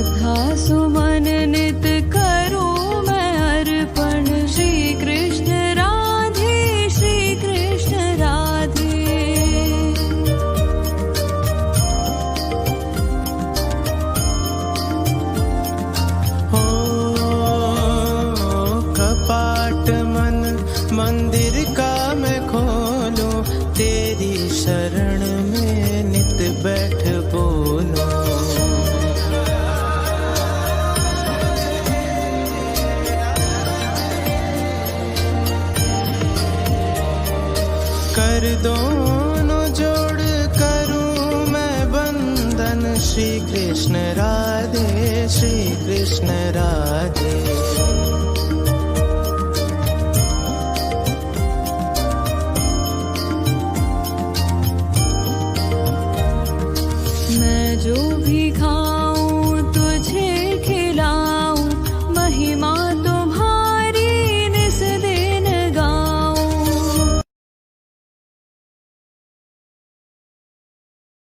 श्रद्धा सुमन नित करूं मैं अर्पण। श्री कृष्ण राधे, श्री कृष्ण राधे। हो कपाट मन मंदिर का मैं खोलूं, तेरी शरण में नित बैठ बोलूं। कर दोनों जोड़ करूं मैं बंधन। श्री कृष्ण राधे, श्री कृष्ण राधे। मैं जो भी खाऊं